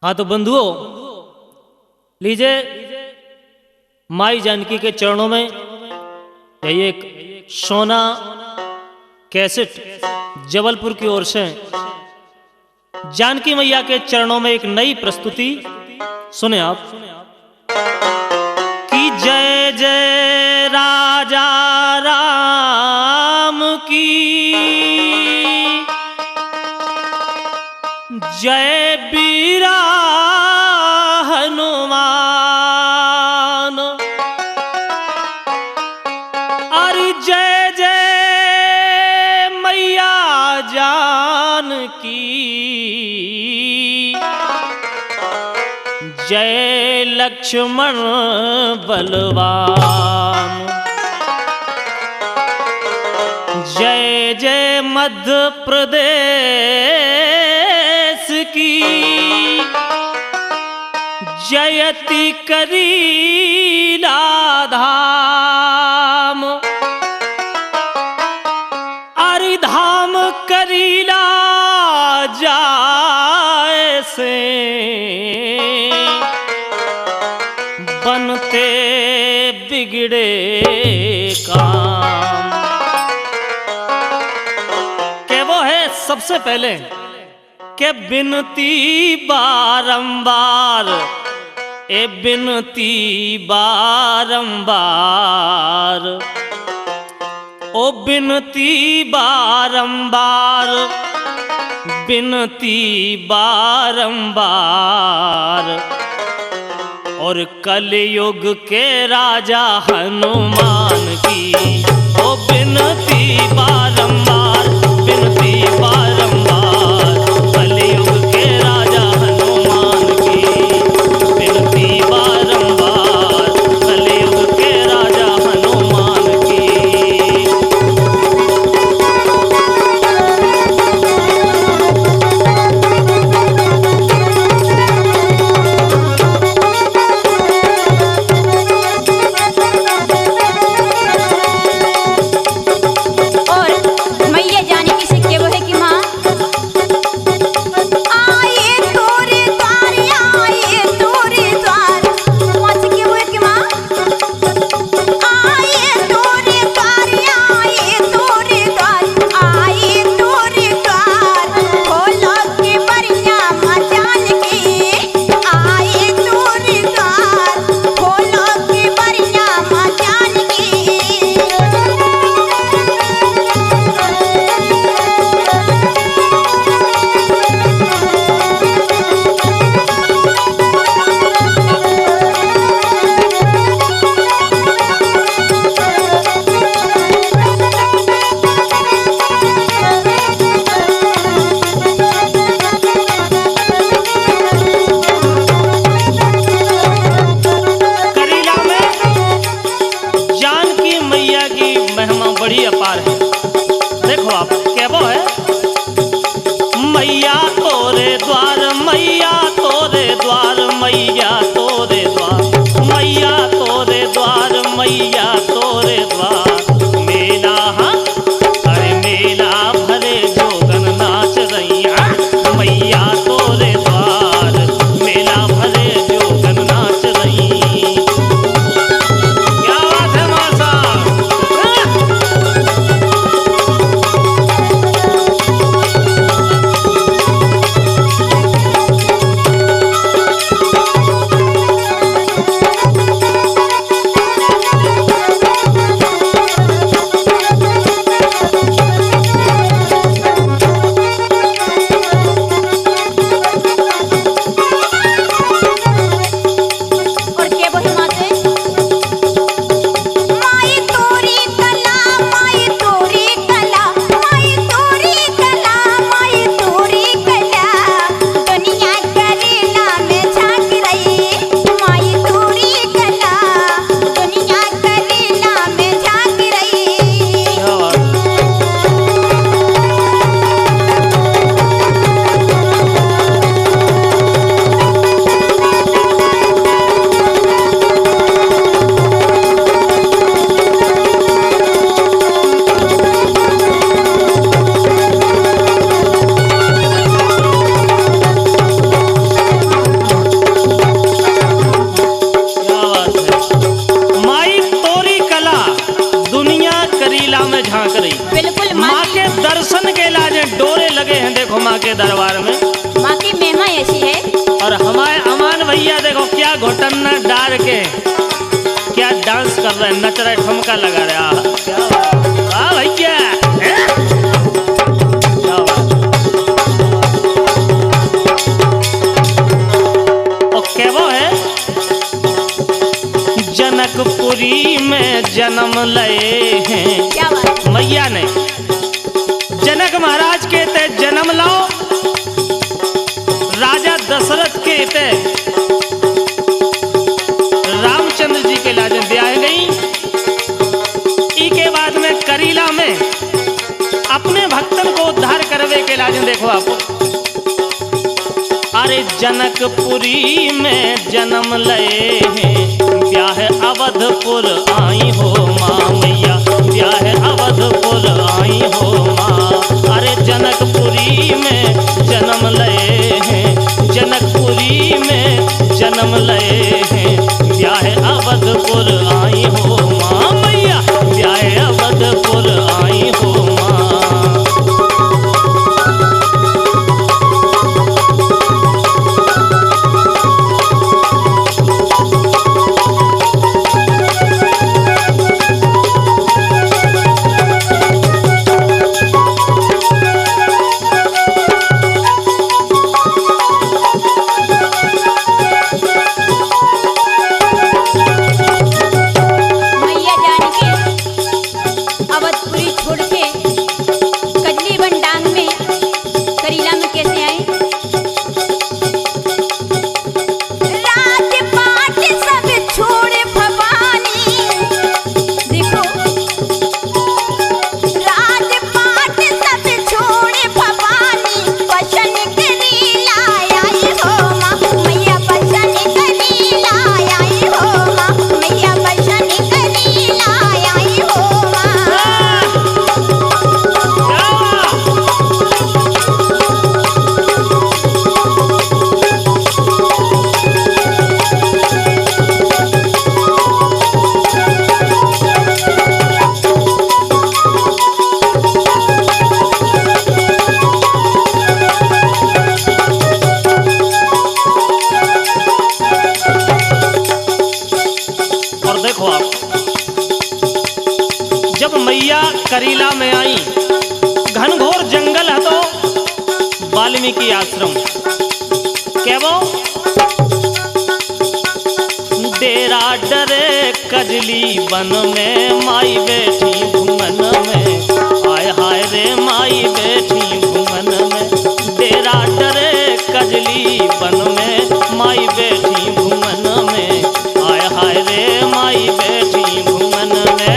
हाँ तो बंधुओं, लीजिए माई जानकी के चरणों में यही एक सोना कैसेट जबलपुर की ओर से जानकी मैया के चरणों में एक नई प्रस्तुति सुने आप। कि जय जय राजा राम की, जय बीरा हनुमान, अरे जय जय मैया जानकी, जय लक्ष्मण बलवान, जय जय मध्य प्रदेश की, जयति करीला धाम, अरि धाम करीला जाए से, बनते बिगड़े काम। के वो है सबसे पहले के बिनती बारंबार, ए बिनती बारंबार, ओ बिनती बारंबार, बिनती बारंबार, और कलयुग के राजा हनुमान की, ओ बिनती बारंबार, बिनती बारंबार, कलयुग के राजा हनुमान की, बिनती बारंबार, कलयुग के राजा हनुमान की। ओ मार के क्या डांस कर रहे हैं, नच रहे, ठुमका लगा रहे। क्या वाह भैया, क्या बात। और क्या वो है, जनकपुरी में जन्म लए हैं। क्या बात। मैया ने जनक महाराज के ते जन्म लाओ, राजा दशरथ के ते रामचंद्र जी के लाज ब्याह गई। ई के बाद में करीला में अपने भक्तन को उद्धार करवे के लाज देखो आप। अरे जनकपुरी में जन्म लए हैं, ब्याह अवधपुर आई हो माँ मैया, ब्याह अवधपुर आई हो माँ। अरे जनकपुरी में जन्म लए हैं, जनकपुरी में जन्म लए हैं, ब्याह अवधपुर आई हो माँ मैया, ब्याह अवधपुर आई हो माँ। करीला में आई, घनघोर जंगल है तो वाल्मीकि आश्रम। क्या वो डेरा डरे कजली बन में, माई बैठी भुवन में, आय हाय रे माई बैठी भुवन में। डेरा डरे कजली बन में, माई बैठी भुवन में, आय हाय रे माई बैठी भुवन में।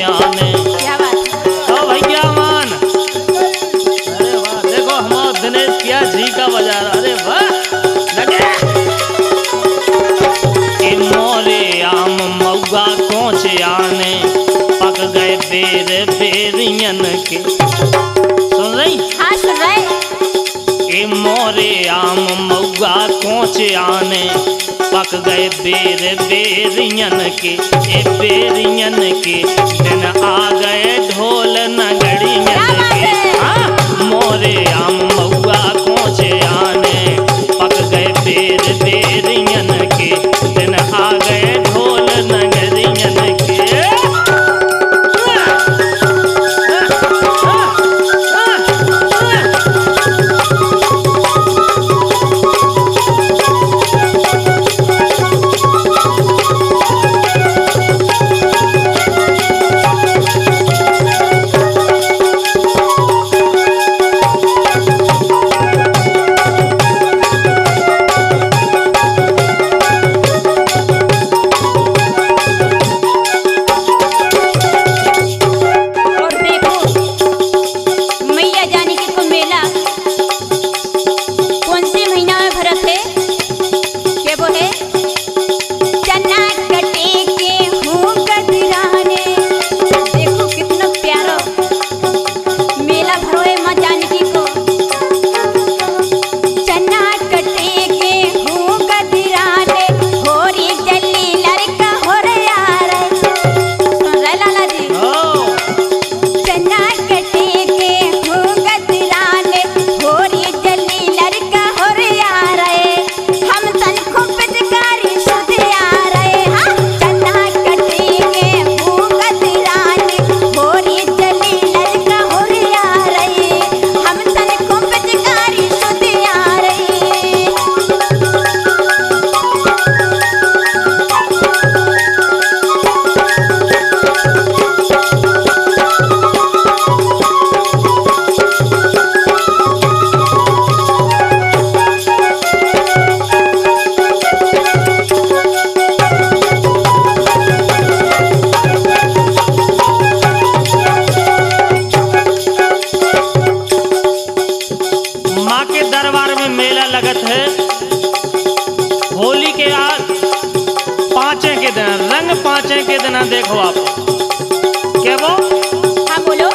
आने। क्या बात है। तो भैया मान, अरे वाह, देखो हमारा दिनेश क्या जी का बजा रहा, अरे वाह लगे। कि मोरे आम मऊआ कोच आने, पक गए बेर बेरियन के। सुन रही? हाँ सुन रहे। कि मोरे आम मऊआ कोच आने, पक गए बेर बेरियन के। ए बेरियन के दिन आ गए ढोल नगड़ियन के। हाँ, मोरे आम मऊआ कोच आने, पक गए बेर बेरियन के। दिन आ गए ढोल नगरियन के। और देखो मैया जानकी को मेला कौन से महीना में भरत है? क्या वो है? चना कटे के हूँ गदराने। देखो कितना प्यारा मेला भरो है माँ जानकी को। चना कटे के हूँ गदराने, होरी जल्ली लड़का हो रे यार। सुन रहे लाला जी? ओ, चना कटे के हूँ गदराने, होरी जल्दी लड़का हो रे आ रहे। हम तन को पिचकारी सुध आ रहे। हाँ, चना कटे के हूँ गदराने, होरी जल्दी लड़का हो रे आ रहे। हम तन को पिचकारी सुध आ रहे। माँ के दरबार में मेला लगत है। होली के आज पाँचे के दिन, रंग पाँचे के दिन देखो आप। क्या वो हाँ बोलो।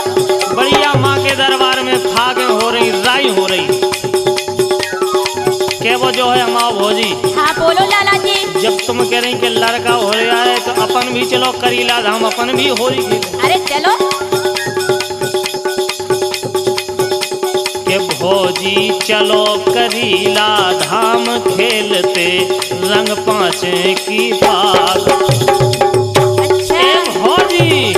बढ़िया माँ के दरबार में फागन हो रही, राई हो रही। क्या वो जो है हमारा भौजी, हाँ बोलो लाला जी। जब तुम कह रही कि लड़का हो रहा है तो अपन भी चलो करीला धाम, अपन भी होली खेले। अरे चलो। के भौजी चलो करीला धाम खेलते, रंग पाँचे की फाग। अच्छा ए भौजी,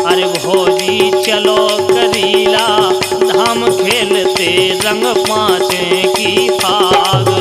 अरे भौजी चलो करीला धाम खेलते, रंग पाँचे की फाग।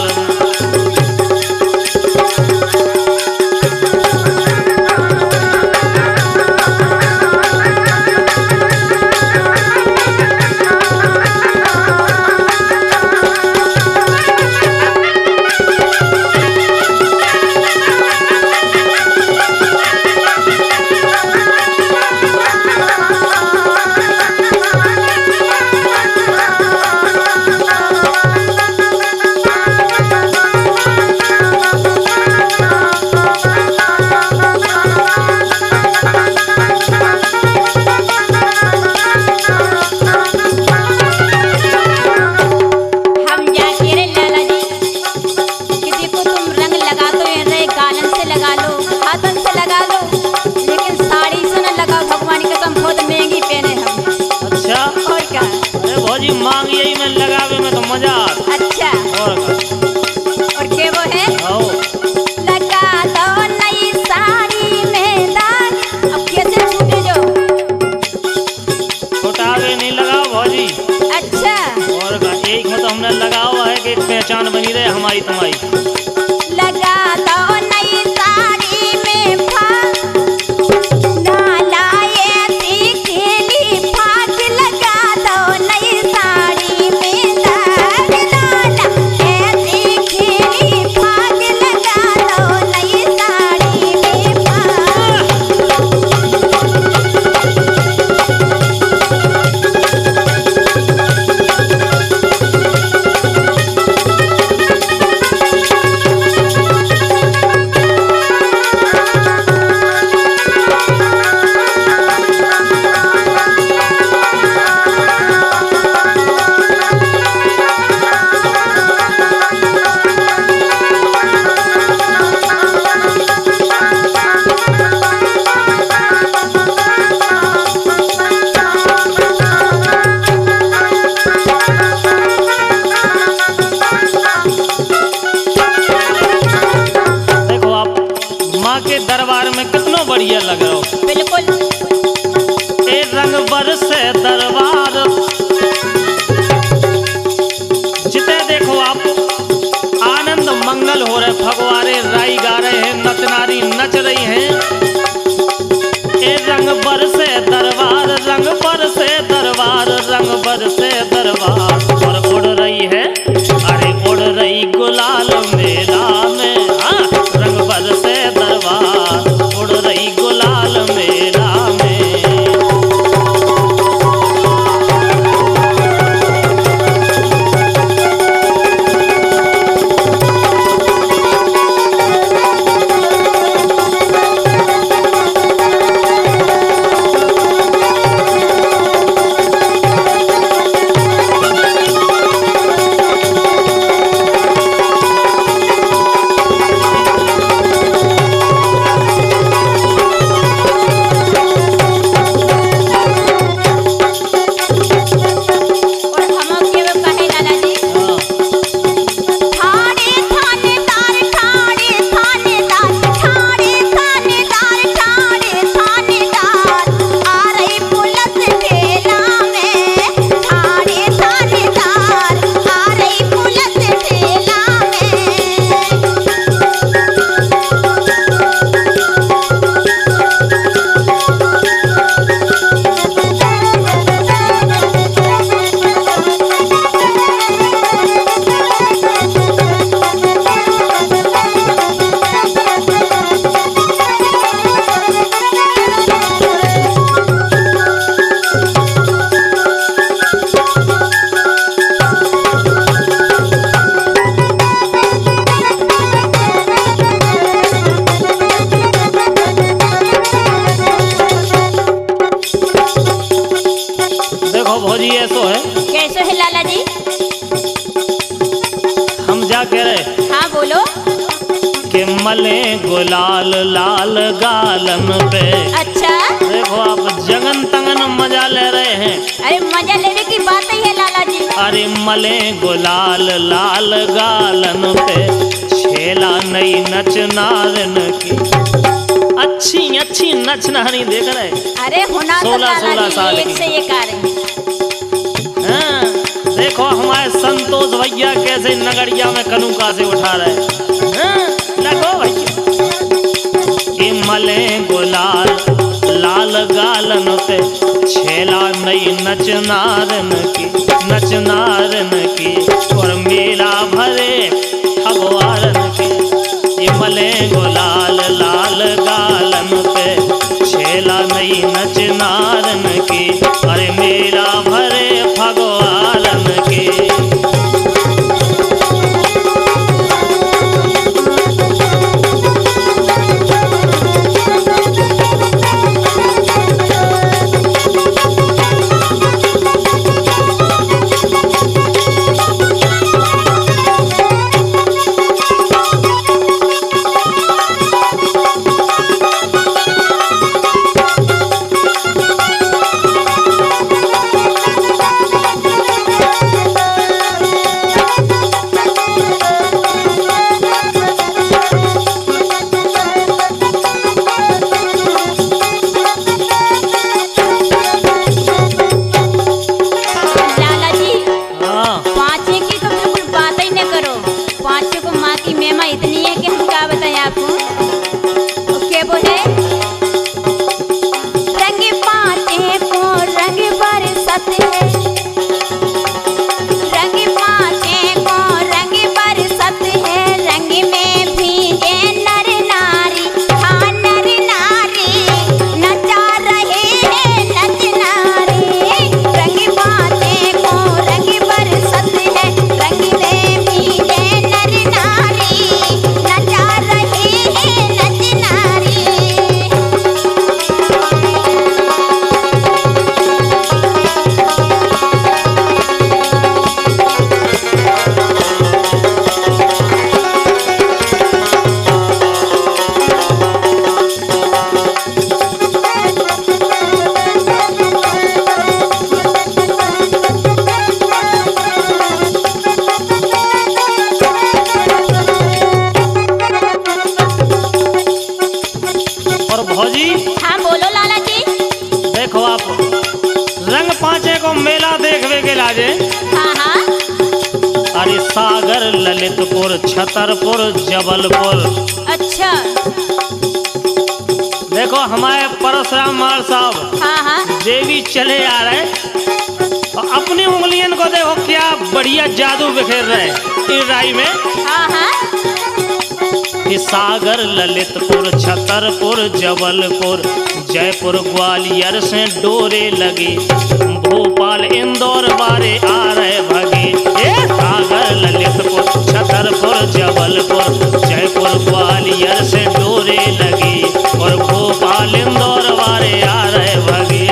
हम जाके रे लाला जी कि देखो तुम रंग लगा तो ये रे गालन से लगा लो, हाथन से लगा लो, लेकिन साड़ी से न लगाओ। भगवान की कसम बहुत महंगी पहने हम। अच्छा, और क्या? अरे भौजी मांग यही में लगावे में तो मजा आता। अच्छा और का? और क्या वो है? आओ, लगा दो नई साड़ी में दाग। अब कैसे छूटे जो? छोटावे नहीं लगाओ भौजी। अच्छा और का? एक में तो हमने लगा हुआ है कि एक पहचान बनी रहे हमारी तुम्हारी। लगा दो नई साड़ी में फाग, ना लाए थी खेली फाग। लगा दो नई साड़ी में दाग, ना में कितना बढ़िया लग रहा हो। बिल्कुल। ए रंग बरसे दरबार, जिते देखो आप आनंद मंगल हो रहे, फगवारे राई गा रहे हैं, नचनारी नच रही हैं। ए रंग बरसे दरबार, रंग बरसे दरबार, रंग बरसे दरबार, और उड़ रही है, अरे उड़ रही गुलाल मेला में। हाँ, रंग बरसे दरबार, उड़ रही गुलाल मेला में। भौजी ऐसो है। कैसे है लाला जी? हम जा कह रहे, हाँ बोलो। कि मले गुलाल लाल गालन पे। अच्छा, देखो आप जगन तंगन मजा ले रहे हैं। अरे मजा लेने की बात ही है लाला जी। अरे मले गुलाल लाल गालन पे, छेला नई नच नारन की, अच्छी अच्छी नच नहरी देख रहे। अरे होना तो 16 साल एक से एक आ रहे। हाँ, देखो हमारे संतोष भैया कैसे नगड़िया में कनूका से उठा रहे। हाँ, लगो भैया कि मले गुलाल लाल गालन पे, छेला नई नच नारन की, और मेला भरे फगवारन की। ये मले गुलाल लाल गालन पे, छेला नई नच नारन की, अरे मेला भरे फगवारन की। भौजी हाँ बोलो लाला जी। देखो आप रंग पांचे को मेला देखवे के लाजे। हाँ हाँ। अरे सागर, ललितपुर, छतरपुर, जबलपुर। अच्छा। देखो हमारे परशुराम माल साहब हाँ हाँ। देवी चले आ रहे और अपनी उंगलियन को देखो क्या बढ़िया जादू बिखेर रहे इस राई में। हाँ हाँ। कि सागर, ललितपुर, छतरपुर, जबलपुर, जयपुर, ग्वालियर से डोरे लगी, भोपाल, इंदौर बारे आ रहे भगे। ये सागर, ललितपुर, छतरपुर, जबलपुर, जयपुर, ग्वालियर से डोरे लगी और भोपाल, इंदौर बारे आ रहे भगे।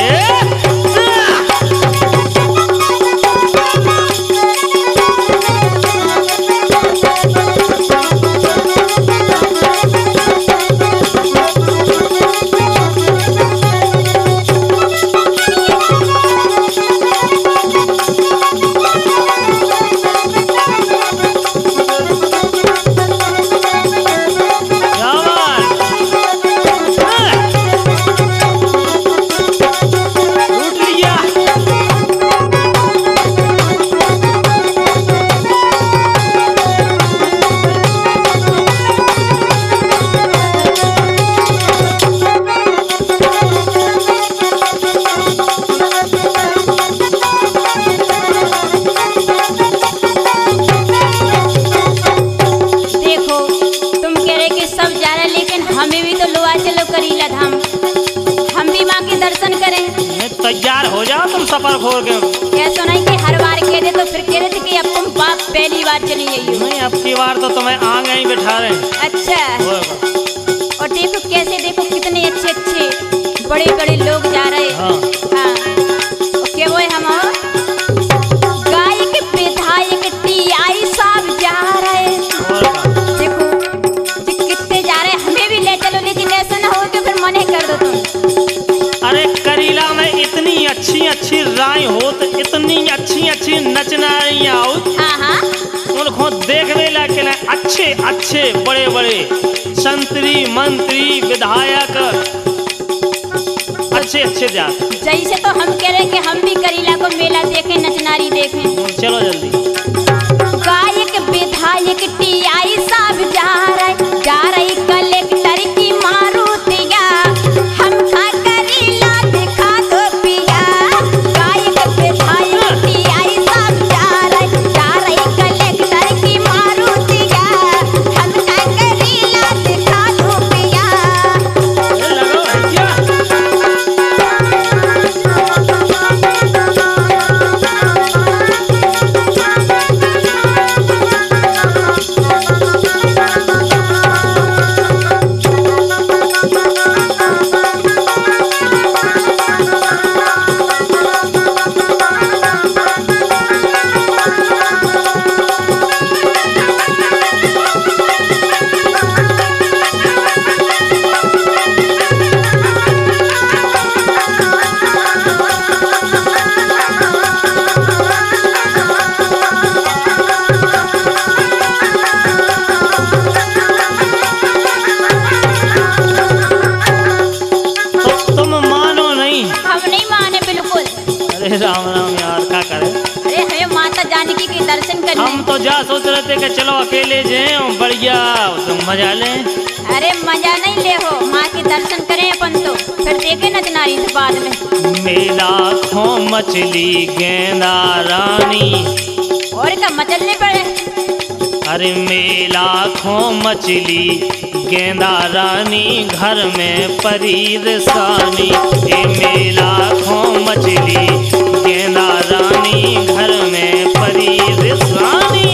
तैयार हो जाओ तुम सफर खोल के। ऐसा नहीं कि हर बार कह दे तो फिर कह रहे थे कि अब तुम बाप पहली बार चली आई हो। नहीं, अब की बार तो तुम्हें आगे ही बिठा रहे हैं। अच्छा। और देखो कैसे, देखो कितने अच्छे अच्छे बड़े बड़े लोग जा रहे हैं। हाँ। हाँ। क्या वो हम गायक विधायक टीआई साहब जा रहे हैं। देखो कितने जा रहे हैं, हमें भी ले चलो, लेकिन ऐसा ना हो तो फिर मने कर दो तुम। अरे करीला में इतनी अच्छी अच्छी राय हो तो इतनी अच्छी अच्छी नचनारियाँ हो। हाँ हाँ। उनको देखने लायक अच्छे अच्छे बड़े बड़े संतरी, मंत्री, विधायक अच्छे अच्छे जाते। जैसे तो हम कह रहे कि हम भी करीला को मेला देखें, नचनारी देखें। चलो जल्दी। गायक विधायक टीआई साहब जा रही कलेक्टर की मारुतिया, हमका करीला दिखा दो पिया। गायक विधायक टीआई साहब जा रही कलेक्टर की मारुतिया, हमका करीला दिखा दो पिया। लगो भैया। राम राम यार, क्या करे। अरे हमें माता जानकी के दर्शन करने। हम तो जा सोच रहे थे कि चलो अकेले जाए बढ़िया तुम मजा लें। अरे मजा नहीं ले हो, माँ के दर्शन करें अपन तो फिर देखे नचनारी से बाद में। मेला खो मछली गेंदा रानी। और क्या मचलने पड़े। अरे मेला खो मछली गेंदा रानी, घर में परेशानी। ये मेला खो मछली गेंदा रानी, घर में परेशानी।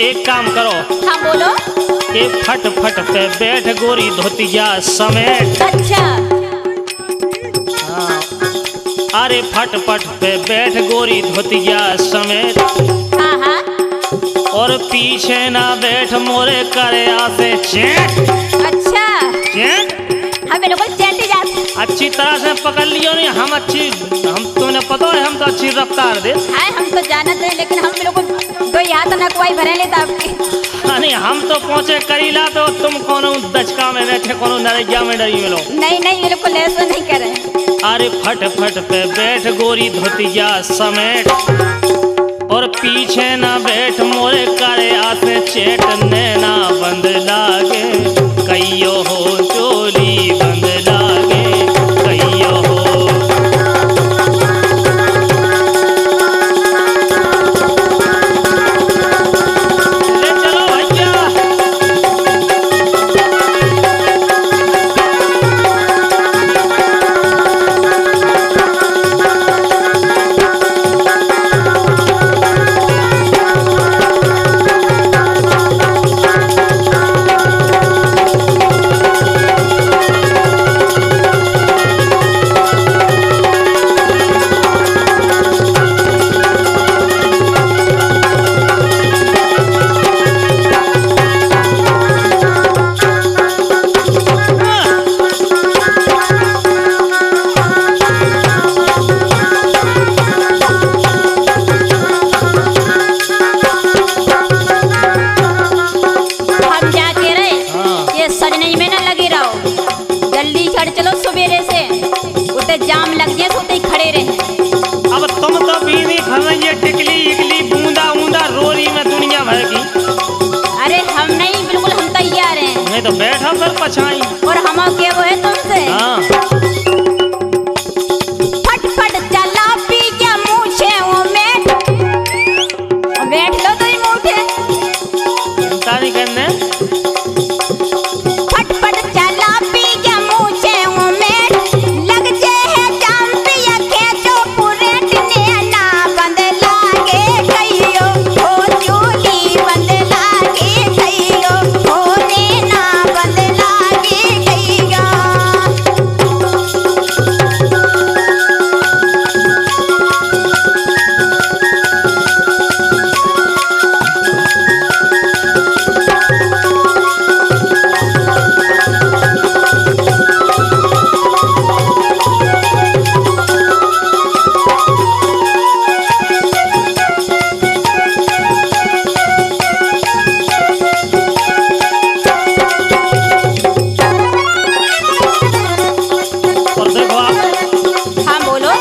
एक काम करो, हाँ बोलो। ये फट फट पे बैठ गोरी धोतिया समेट। अच्छा। हाँ। अरे फट फट पे बैठ गोरी धोतिया समेट, हाँ हाँ। और पीछे ना बैठ मोरे करे आसे चेट। अच्छा। चेट। हाँ बिल्कुल चैटी जात। अच्छी तरह से पकड़ लियो नहीं, हम तुम्हें पता है हम तो अच्छी रफ्तार दे। हाय हम तो जानते हैं, लेकिन हम बिल्कुल दो हाथ न कोई भरे लेता आपके। नहीं हम तो पहुँचे करीला तो तुम कोनो दचका में बैठे कोनो नरैया में डरी मिलो। नहीं नहीं बिल्कुल ऐसा नहीं करे। अरे फट फट पे बैठ गोरी धोतिया समेट, और पीछे ना बैठ मोरे करे आसे चेट। नैना बंद लागे कहियो हो चोली बंद लागे कहियो हो। ले चलो भैया। जाम लग जाए तो ही खड़े रहे। अब तुम तो बीनी फरमाइए टिकली इकली बूंदा ऊंदा रोरी में दुनिया भर की। अरे हम नहीं, बिल्कुल हम तैयार हैं। नहीं तो बैठो फिर पछाई। और हम क्या वो है तुमसे। हाँ। फट फट चला पी के मूछे वो में बैठ लो तो ही मूठे। चिंता नहीं करने। फट फट चला पी के मूछे वो में लग जे है जाम पिया खेचो पूरे नैना बंद लागे कहियो हो चोली बंद लागे कहियो हो नैना बंद लागे कहियो। और देखो आप, हाँ बोलो।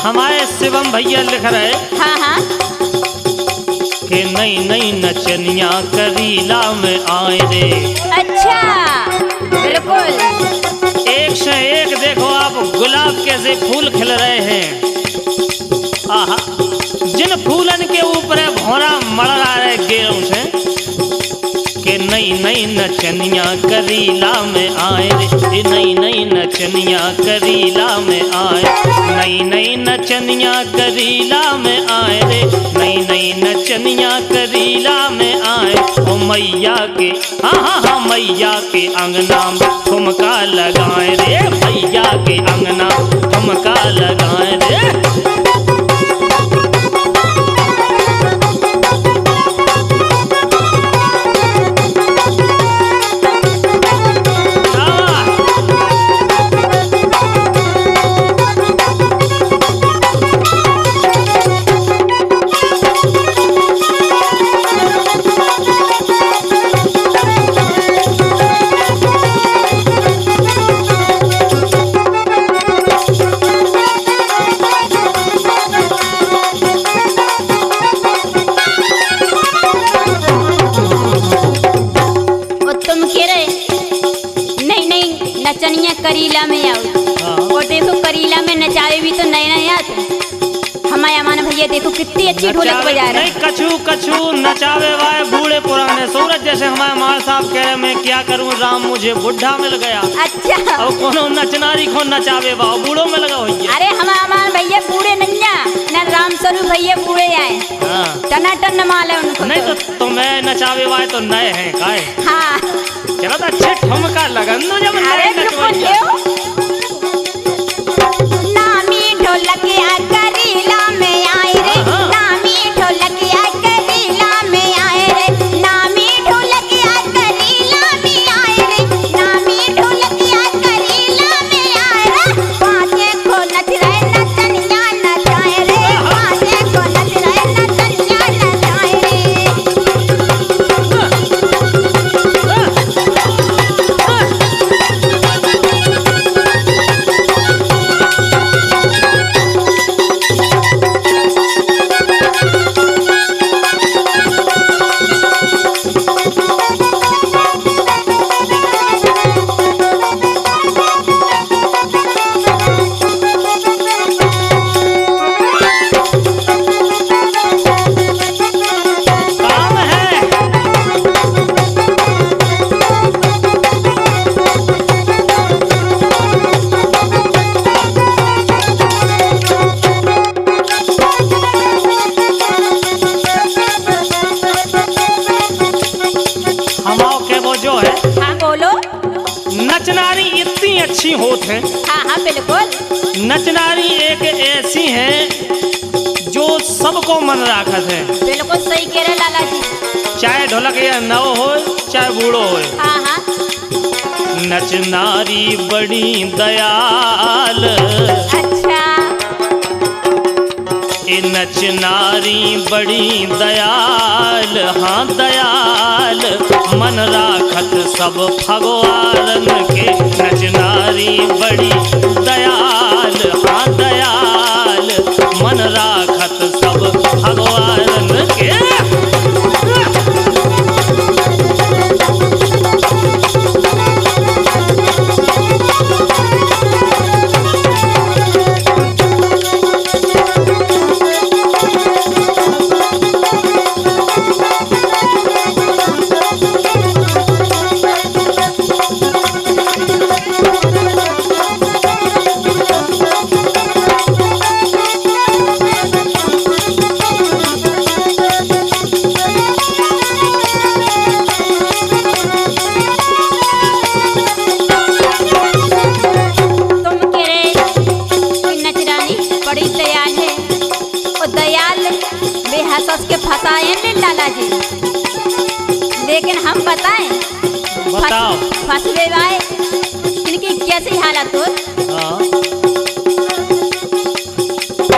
हमारे शिवम भैया लिख रहे हाँ हाँ। कि नई नई नचनिया करीला में आए रे। अच्छा बिल्कुल। एक से एक देखो आप गुलाब कैसे फूल खिल रहे हैं। आहा, जिन फूलन के ऊपर भौरा मड़ रहा है गेरों से, कि नई नई नचनिया करीला में आए रे। नई नई नचनिया करीला में आए, नई नई नचनिया करीला में आए रे। नई नई नचनिया करीला में आए। ओ मैया के हाँ हाँ हाँ मैया के अंगना में ठुमका लगाए रे। मैया के अंगना ठुमका लगाए रे। नचनिया करीला में आओ। और देखो करीला में नचावे भी तो नए नए आते। हमारे अमान भैया देखो कितनी अच्छी ढोलक बजा रहे हैं। कछु कछु नचावे वाले बूढ़े पुराने सूरज जैसे हमारे माल साहब कह रहे मैं क्या करूं राम मुझे बुढ़ा मिल गया। अच्छा। और कोनो नचनारी को नचावे वाओ बूढ़ों में लगा हुई। अरे हमारे अमान भैया बूढ़े नैया न राम स्वरूप भैया बूढ़े आए। हाँ। टनाटन माले उनको। नहीं तो तुम्हें नचावे वाले तो नए हैं काहे? हाँ चलो तो अच्छे ठुमका लगन दो जब अरे नए चुप नचवइया। नामी ढोलकिया करीला में आए रे, नामी ढोलकिया करीला में आए रे, नामी ढोलकिया करीला में आए रे, नामी ढोलकिया करीला में आए रे। पाँचे को नच रहे नचनिया नचाए रे, पाँचे को नच रहे नचनिया नचाए रे। काम है। हमाओ के वो जो है हाँ बोलो। नचनारी इतनी अच्छी होत है। हाँ हाँ बिल्कुल। नचनारी एक ऐसी है जो सबको मन राखत है, बिल्कुल सही कह रहे लाला जी। चाहे ढोलक या नव हो चाहे बूढ़ो हो। हाँ हाँ नचनारी बड़ी दयाल, अच्छा ए नचनारी बड़ी दयाल, हाँ दयाल मन राखत सब भगवान के। नचनारी बड़ी दयाल, हाँ दयाल मन राखत सब भगवान के। तुम कह रहे कि नचरानी बड़ी दयाल है, और दयाल बेहसस के फंसाए ने लाला जी। लेकिन हम बताएं बताओ। फंसवे वाए इनकी कैसी हालत हो। हाँ।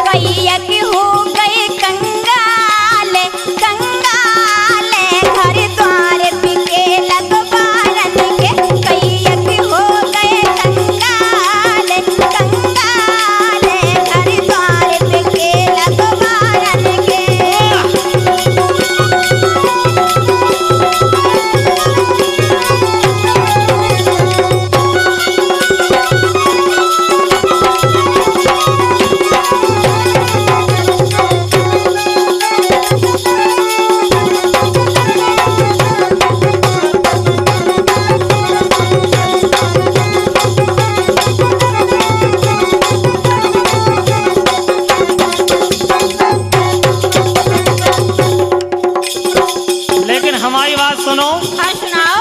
कैया की हो गए कंगाल, कंगाल घर द्वार बिके लगवारन के। कैया की हो गए कंगाल, कंगाल घर द्वार बिके लगवारन के। लेकिन हमारी बात सुनो, हाँ सुनाओ।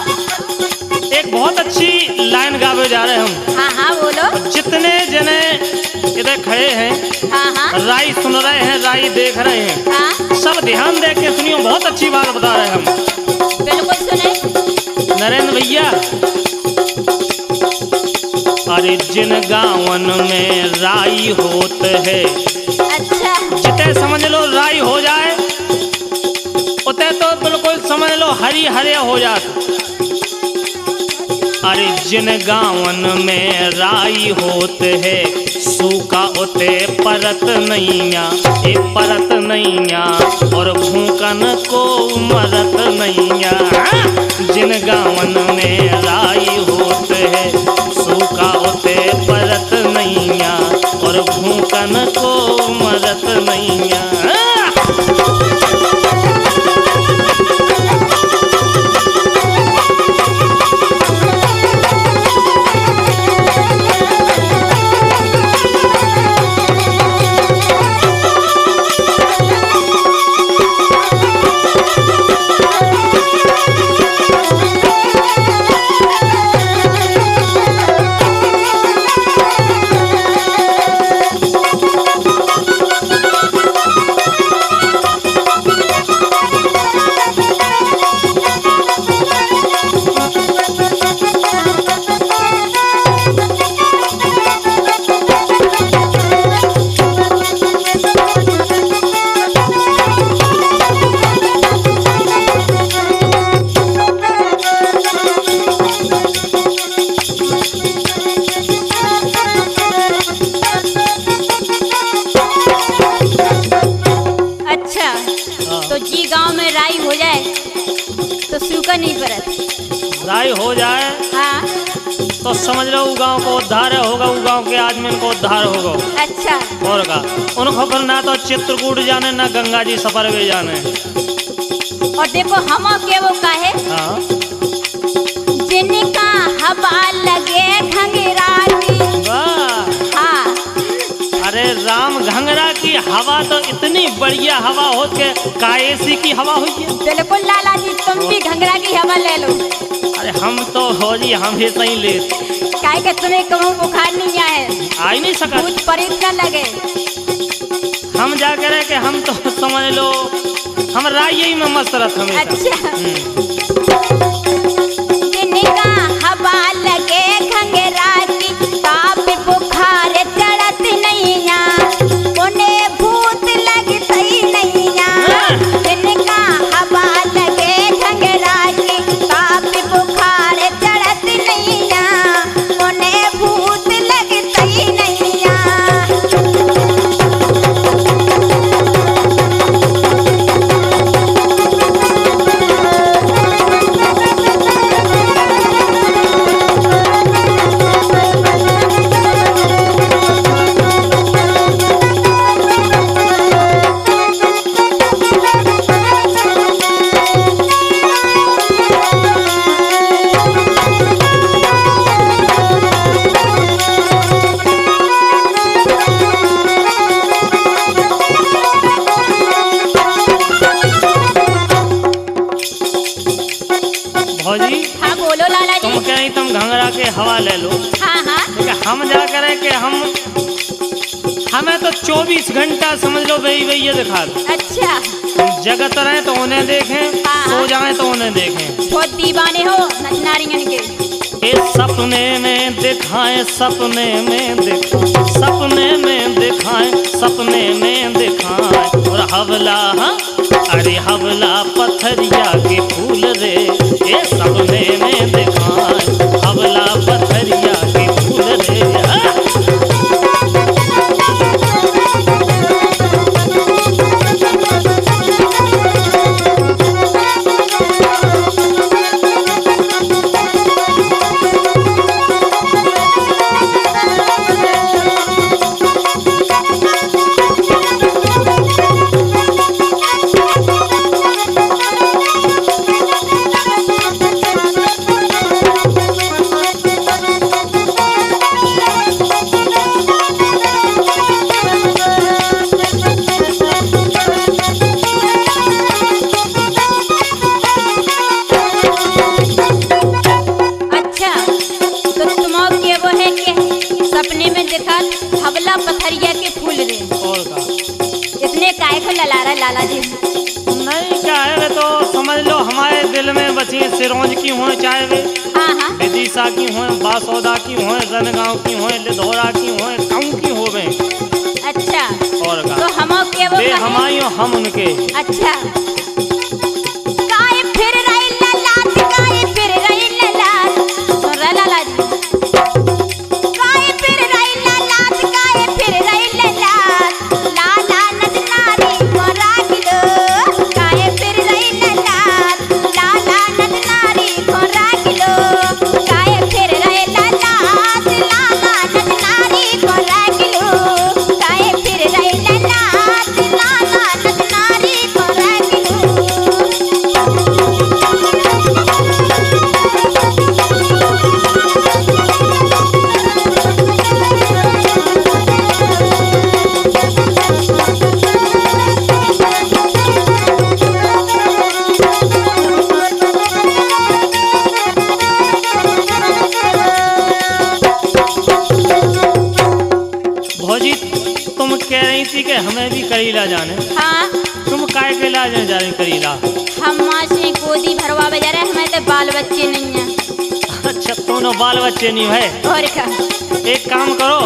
एक बहुत अच्छी लाइन गावे जा रहे हैं हम। हाँ हाँ बोलो। जितने जने इधर खड़े हैं, हाँ हाँ राई सुन रहे हैं, राई देख रहे हैं, हाँ सब ध्यान दे के सुनियो, बहुत अच्छी बात बता रहे हैं हम। बिल्कुल सुने। नरेंद्र भैया, अरे जिन गाँवन में राई होत है, अच्छा जिते समझ लो राई हो जाए उते तो बिल्कुल समझ लो हरी हरे हो जात। अरे जिन गाँवन में राई होत है, सूखा उते परत नैया, ए परत नैया और भूकन को मरत नैया। जिन गाँवन में राई होत है, सूखा उते परत नैया और भूकन को मरत नैया। लड़ाई हो जाए हाँ तो समझ लो गांव को उद्धार होगा, वो गांव के आदमी को उद्धार होगा। अच्छा और का उनको फिर ना तो चित्रकूट जाने ना गंगा जी सफर में जाने। और देखो हम के वो काहे हाँ जिनका हवा लगे घंघराती। वाह। हाँ अरे राम, घंगरा की हवा तो इतनी बढ़िया हवा हो के काएसी की हवा हुई है। बिल्कुल लाला जी, तुम भी घंघरा की हवा ले लो। अरे हम तो हो जी हमेशा ही ले, काहे के तुम्हें कहूँ बुखार नहीं आए, आ ही नहीं सका। कुछ परेश न लगे। हम जा करे कि हम तो समझ लो हम राय में मस्त रहते हमेशा। अच्छा जिनका हवा लगे घंघराती, ताप बुखार चढ़त नैया, उन्हें भूत लगतई नैया। जिनका हवा लगे घंघराती, ताप बुखार चढ़त नैया, उन्हें भूत लगतई नैया। भौजी हाँ बोलो लाला तुम जी। कह रही तुम घंगरा के हवा ले लो, हाँ हाँ लेकिन हम जा करे कि हमें तो 24 घंटा समझ लो वही वही ये दिखा दो। अच्छा जगत रहे तो उन्हें देखें, हाँ। सो जाए तो उन्हें देखें। बहुत दीवाने हो नचनारियन के। ये सपने में दिखाएं, सपने में दिखाएं, सपने में दिखाएं, सपने में दिखाएं। और हवला हाँ? अरे हवला पथरिया के फूल रे, ये सपने में दिखाएं, हवला पथरिया के फूल रे। हाँ? अच्छा तो तुम के वो है कि सपने में देखा हवला पथरिया के फूल रे, और का इतने काहे को लला रहा लाला जी। नहीं क्या है वे तो समझ लो हमारे दिल में बची सिरोंज की हो, चाहे वे हाँ हाँ विदिशा की हो, बासौदा की हो, रनगांव की हो, लिधौरा की हो, गाँव की हो वे। अच्छा और का तो हम के वो वे काहे? हमारी हो, हम उनके। अच्छा काहे फिर रही ललाट, काहे फिर रही ललाट। सुन रहा लाला जी। काहे फिर रही ललाट, काहे फिर रही ललाट, लाला नचनारी को राख लो। काहे फिर रही ललाट, लाला नचनारी को राख लो। काहे फिर रही ललाट, लाला नचनारी को राख लो। काहे फिर रही ललाट, लाला नचनारी को राख लो। भौजी तुम कह रही थी कि हमें भी करीला जाने, हाँ तुम काय के ला जा रही करीला? हम माँ से गोदी भरवा बजा रहे, हमें तो बाल बच्चे नहीं हैं। अच्छा दोनों बाल बच्चे नहीं है। और क्या? एक काम करो,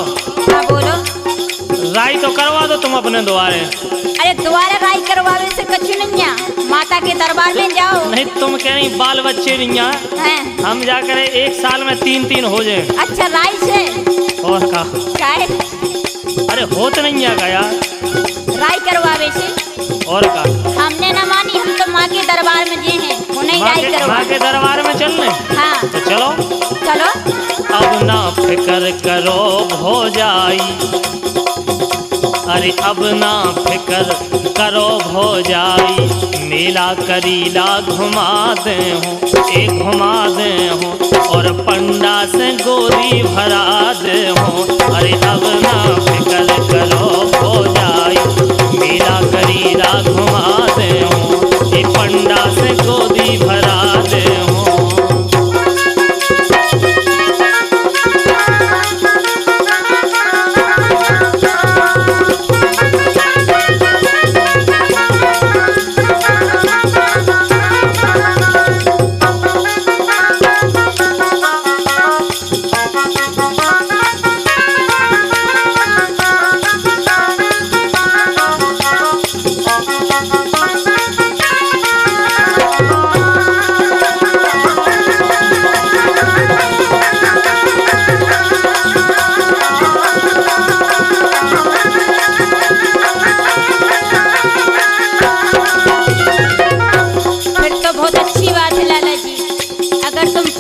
हाँ बोलो। राई तो करवा दो तुम अपने द्वारे। अरे दोबारा राई करवावे से कुछ नहीं है, माता के दरबार में जाओ। नहीं तुम कह रही बाल बच्चे नहीं हैं, हैं? हम जा करे 1 साल में 3 हो जाए। अच्छा राई से और का काय अरे होत नहीं है का यार, राई करवावे से। और का हमने न मानी, हम तो माँ के दरबार में जे हैं, उन्हें राई करो। माँ के दरबार में चलने। हाँ तो चलो। चलो। अब ना फिक्र करो भौजाई, अरे अब ना फिक्र करो भौजाई, मेला करीला घुमा दे हूँ, एक घुमा दे हूँ, और पंडा से गोदी भरा दे हूँ। अरे अब ना फिक्र करो भौजाई, मेला करीला घुमा दे हूँ, एक पंडा से गोदी भरा दे हूँ।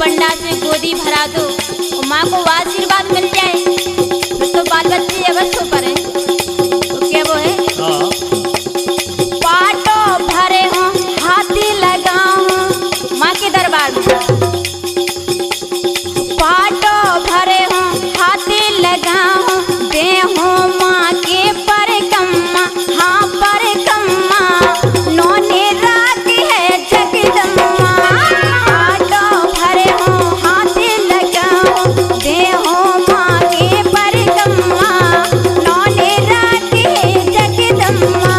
पंडा से गोदी भरा दो और माँ को आशीर्वाद मिल जाए, फिर तो बाल बच्चे अवश्य पड़े। तो क्या वो है? पाटो भरे हो हाथी लगाऊं माँ के दरबार में, पाटो भरे हो हाथी लगाऊं, दे हो माँ के परकम्मा, हाँ परकम्मा, नौने रात है जगदम्मा। पाटो भरे हो हाथी लगाऊं, दे हो माँ के परकम्मा, नौने रात है जगदम्मा।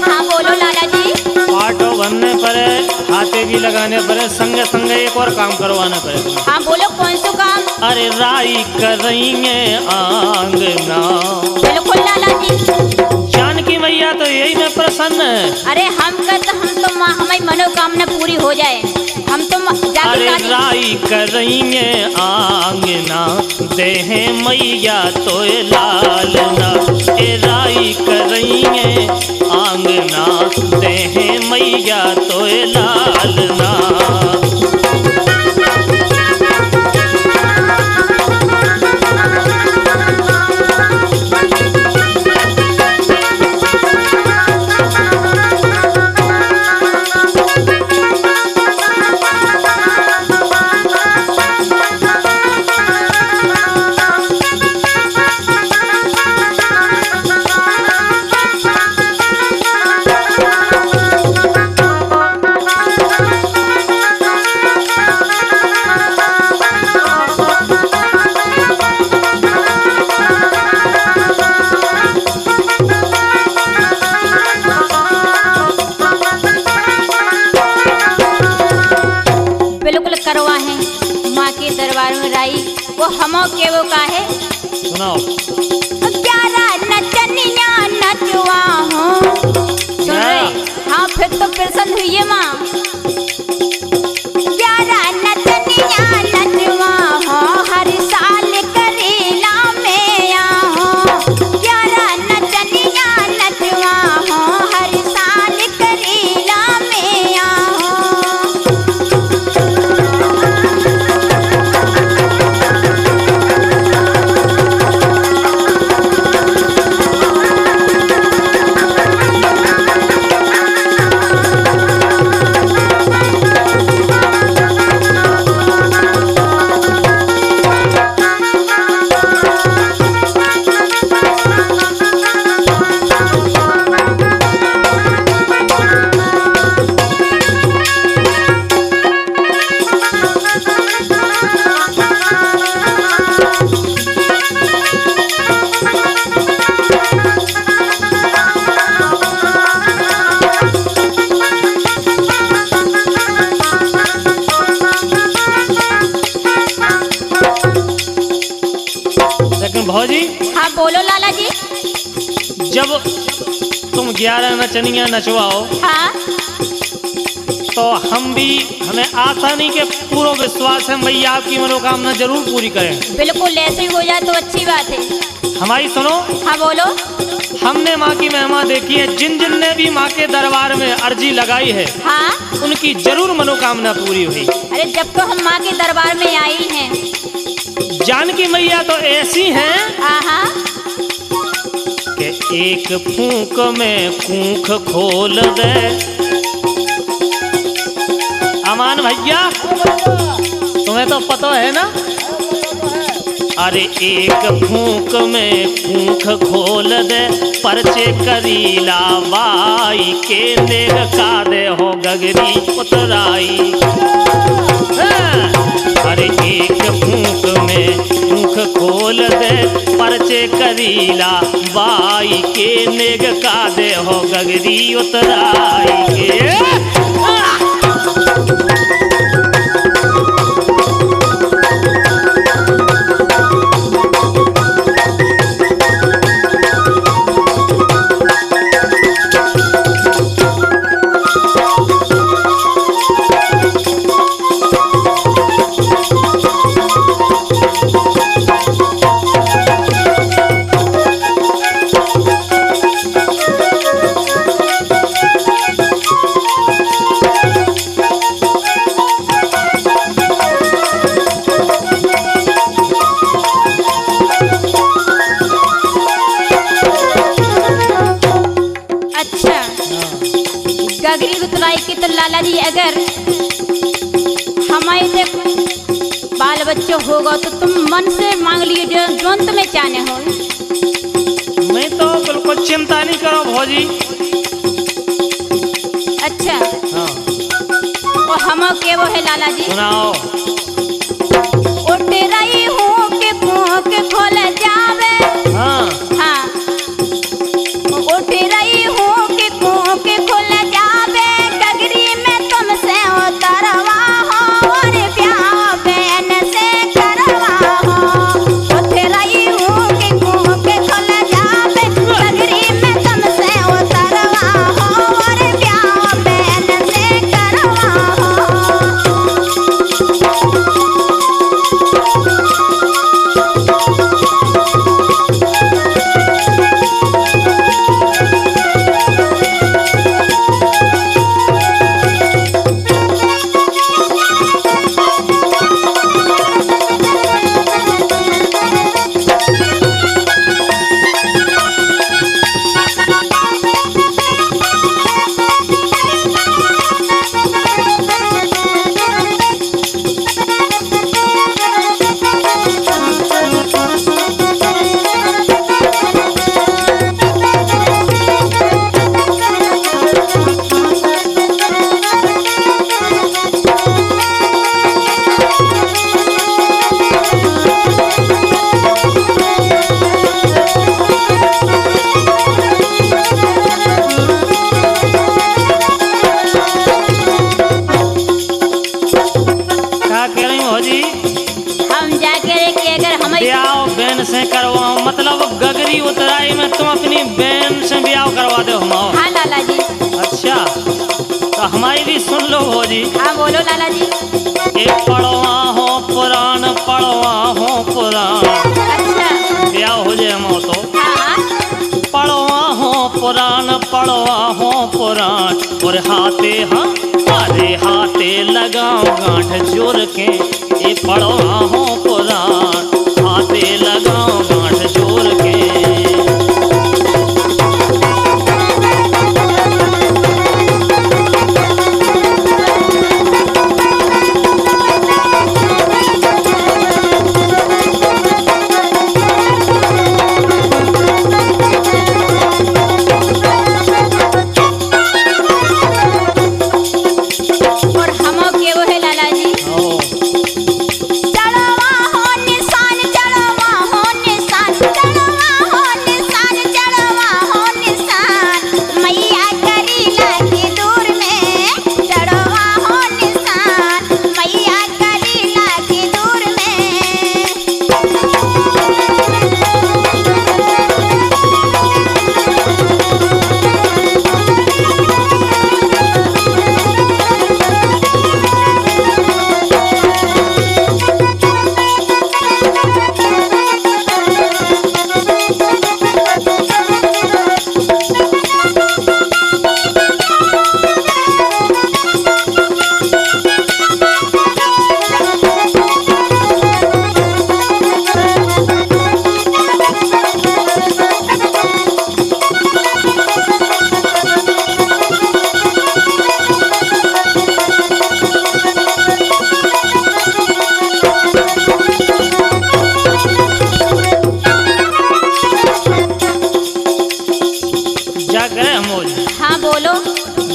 हाँ बोलो लाला जी। पाटो बनने पर, हाथे भी लगाने पर, संगे संगे एक और काम करवाना पड़ेगा। हाँ बोलो कौन सा काम? अरे राई करेंगे आंगना। बिल्कुल लाला जी। जानकी मैया तो यही में प्रसन्न है। अरे हम तो माँ हमारी मनोकामना पूरी हो जाए, हम तो जाके अरे काली- राई करेंगे आंगना, देहे मैया तो लालना। ए राई करेंगे आंगना, देहे मैया तो लालना। बिल्कुल करवा है माँ के दरबार में राई, वो हमो के वो का है। सुनाओ। प्यारा नचनिया नचवा हो, सुन रहे? हाँ फिर तो प्रसन्न हुई है माँ। प्यारा नचनिया नचवा हो, हर साल करेला में आओ। प्यारा नचनिया नचवा हो, हर साल करेला में आओ। जब तुम 11 नचनिया नचवाओ हाँ तो हमें आशा नहीं के पूरा विश्वास है मैया आपकी मनोकामना जरूर पूरी करें। बिल्कुल, ऐसे ही हो जाए तो अच्छी बात है। हमारी सुनो, हाँ बोलो। हमने माँ की महिमा देखी है, जिन जिन ने भी माँ के दरबार में अर्जी लगाई है हाँ उनकी जरूर मनोकामना पूरी हुई। अरे जब तो हम माँ के दरबार में आई हैं। जानकी मैया तो ऐसी हैं हाँ कि एक फूंक में कूख खोल दे। अमान भैया तुम्हें तो पता है ना, अरे एक फूंक में कूख खोल दे, परचे करीला बाई के देख का दे हो गगरी उतराई। अरे एक फूंक में कूख खोल दे, परचे करीला बाई के नेग का दे हो गगरी उतराई के। गगरी उतराई के तो लाला जी अगर हमारे से बाल बच्चे होगा तो तुम मन से मांग लिए जो तुम्हें चाहने हो। मैं तो बिल्कुल चिंता नहीं करो भौजी। अच्छा हाँ। और हम के वो है लाला जी, सुनाओ। उठ रही हूँ के खोल जावे। हाँ हाँ उठ रही हूँ के खोल जावे, गगरी में तुमसे उतरवा हो और ब्याह बहन से करवा हो। उठ रही हूँ के खोल जावे, गगरी में तुमसे उतरवा हो और ब्याह बहन से करवा हो। से करवाऊं, मतलब गगरी उतराई में तुम अपनी बहन से ब्याह करवा दो हम। हाँ लाला जी। अच्छा तो हमारी भी सुन लो भौजी। हाँ बोलो लाला जी। एक पड़वा हो पुराण, पड़वा हो पुराण। अच्छा ब्याह हो जाए हम तो। हाँ पड़वा हो पुराण, पड़वा हो पुराण, और हाथे हाँ अरे हाथे लगाओ गांठ जोड़ के। ये पड़वा हो पुराण, हाथे लगाओ गांठ जोड़ के। और हम के वो है लाला जी। ओ, चढ़वा हो निशान, चढ़वा हो निशान।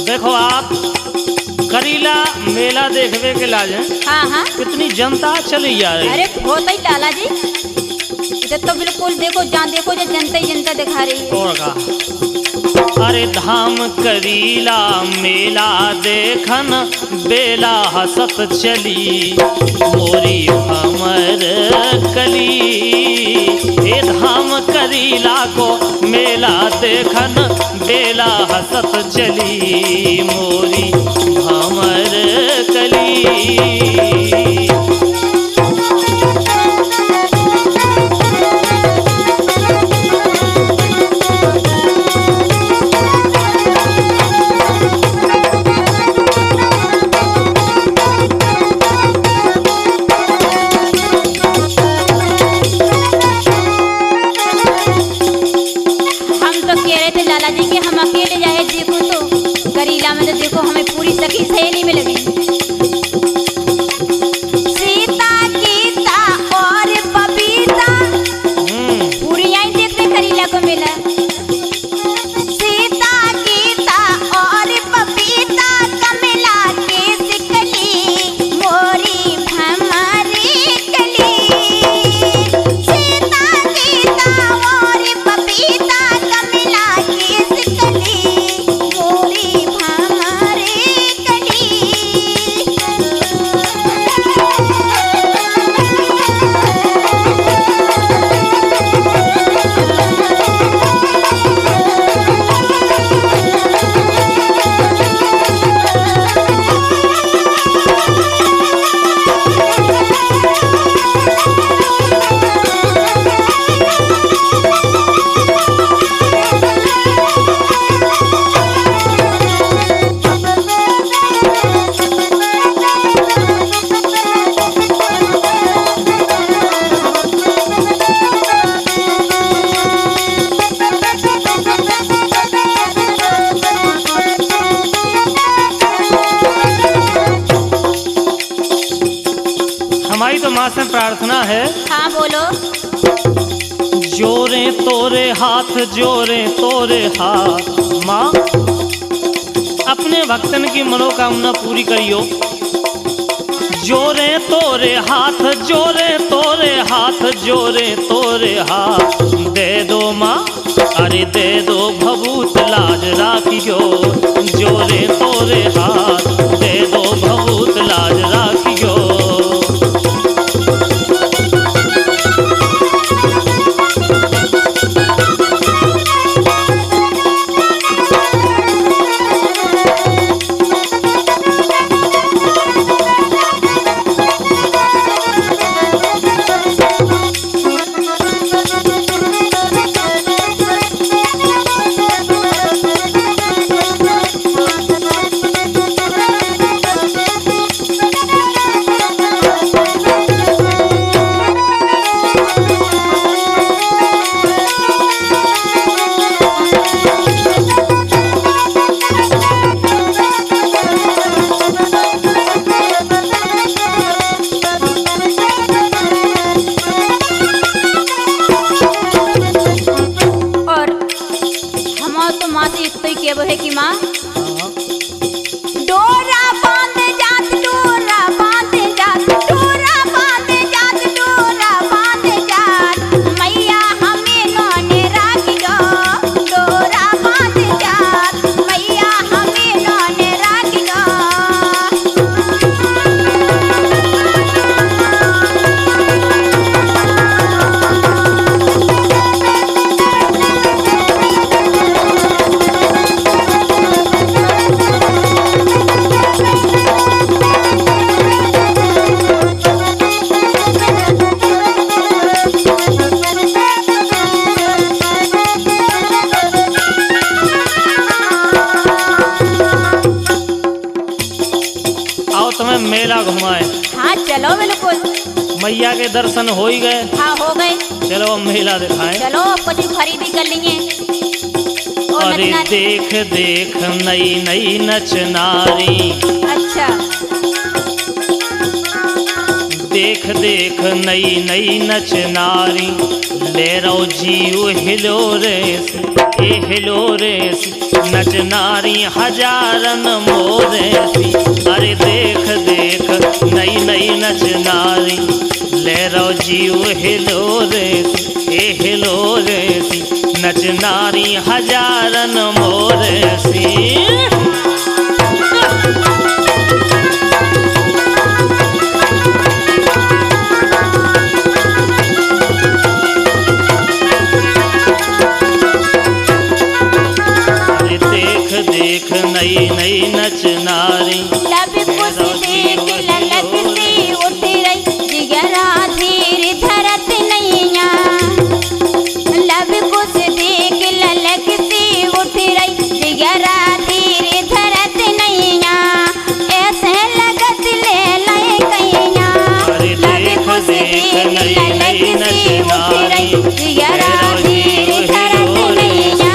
देखो आप करीला मेला देखने के लाज हैं, हाँ हाँ। कितनी जनता चली जा रही। अरे बहुत ही लाला जी, इधर तो बिल्कुल देखो जहाँ देखो जो जनता ही जनता दिखा रही है। और का अरे धाम करीला मेला देखन बेला हसत चली मोरी भमर कली। ए धाम करीला को मेला देखन बेला हसत चली मोरी भमर कली। लाला जी के हम अकेले जाए देखो तो करीला में तो देखो हमें पूरी सखी सहेली में लगी। सीता गीता और बबीता पूरी यहीं देखते करीला को मिला। सीता गीता और बबीता कमला के सिकली मोरी भमरी कली। सीता गीता और बबीता हमारी तो माँ से प्रार्थना है। हाँ बोलो। जोरे तोरे हाथ जोरे तोरे हाथ माँ अपने भक्तन की मनोकामना पूरी करियो। जोरे तोरे हाथ जोरे तोरे हाथ जोरे तोरे हाथ दे दो माँ अरे दे दो भभूत लाज राखियो। जोरे तोरे हाथ दे दो भभूत लाज राखियो। वो है कि माँ डोरा बांध जात डोरा बांध जात डोरा बांध जात डोरा बांध जात मैया हमें नौने राखियो। डोरा बांध जात मैया हमें नौने राखियो। तुम्हें मेला घुमाए। हाँ चलो बिल्कुल। मैया के दर्शन हो ही गए। हाँ हो गए। चलो अब मेला दिखाएं। चलो कुछ खरीदी कर लेंगे। अरे देख देख नई नई नच नारी। अच्छा। देख देख देख नई नई नच नारी, ले रो जीव हिलो रेस, ए हिलो रेस, नच नारी हजारन मोरेसी। अरे देख देख नई नई नच नारी, ले रो जीव हिलो रेस, ए हिलो रेसी, नच नारी हजारन मोरेसी। देख नई नई नच नारी, लब कुछ देख ललक सी उठ रही, जिगरा धीर धरत नैया। लब कुछ देख ललक सी उठ रही, जिगरा धीर धरत नैया। ऐसे लगत ले लय कैया। लब कुछ देख ललक सी उठ रही, जिगरा धीर धरत नैया।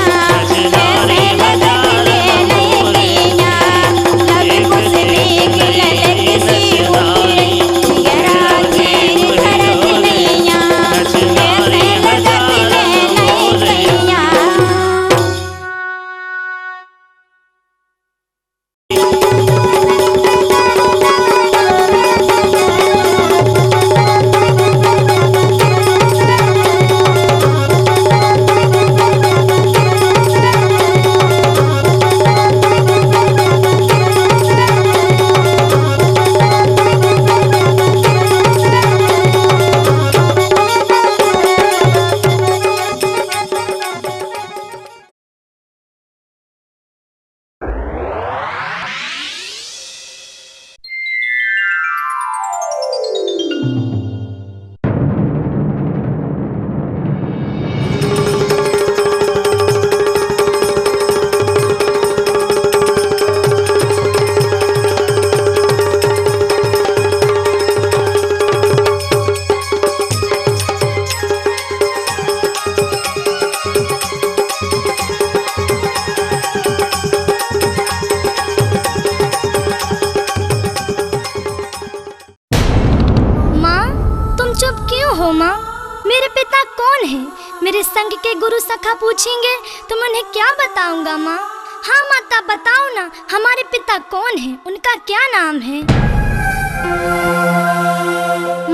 मेरे संग के गुरु सखा पूछेंगे तो मैं उन्हें क्या बताऊंगा माँ? हाँ माता बताओ ना, हमारे पिता कौन हैं? उनका क्या नाम है?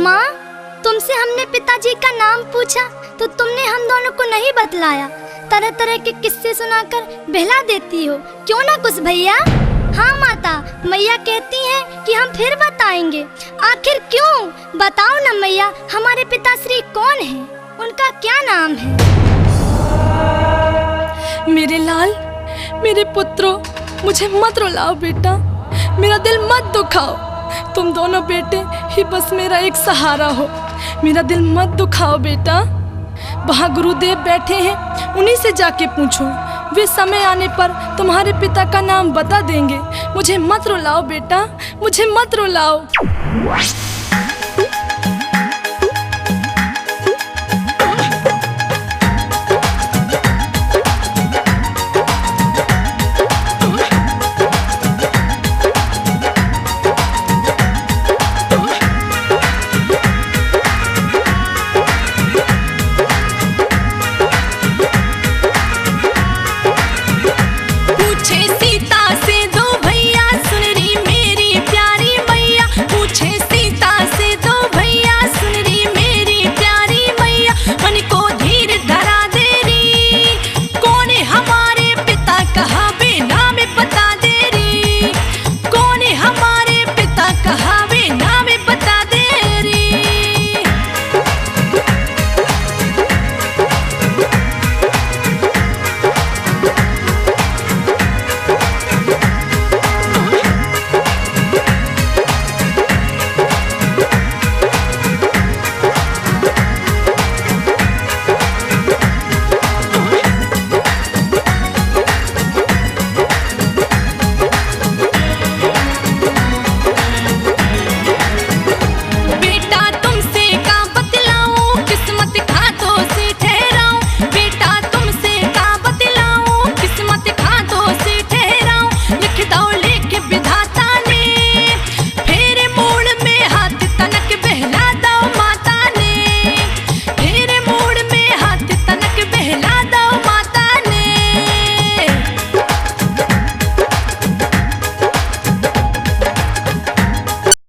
माँ तुमसे हमने पिताजी का नाम पूछा तो तुमने हम दोनों को नहीं बतलाया, तरह तरह के किस्से सुनाकर बहला देती हो, क्यों ना कुछ भैया? हाँ माता, मैया कहती हैं कि हम फिर बताएंगे। आखिर क्यों? बताओ ना मैया, हमारे पिताश्री कौन हैं? उनका क्या नाम है? मेरे लाल, मेरे पुत्रों, मुझे मत रुलाओ बेटा, मेरा दिल मत दुखाओ। तुम दोनों बेटे ही बस मेरा एक सहारा हो, मेरा दिल मत दुखाओ बेटा। वहाँ गुरुदेव बैठे हैं, उन्हीं से जाके पूछो, वे समय आने पर तुम्हारे पिता का नाम बता देंगे। मुझे मत रुलाओ बेटा, मुझे मत रुलाओ।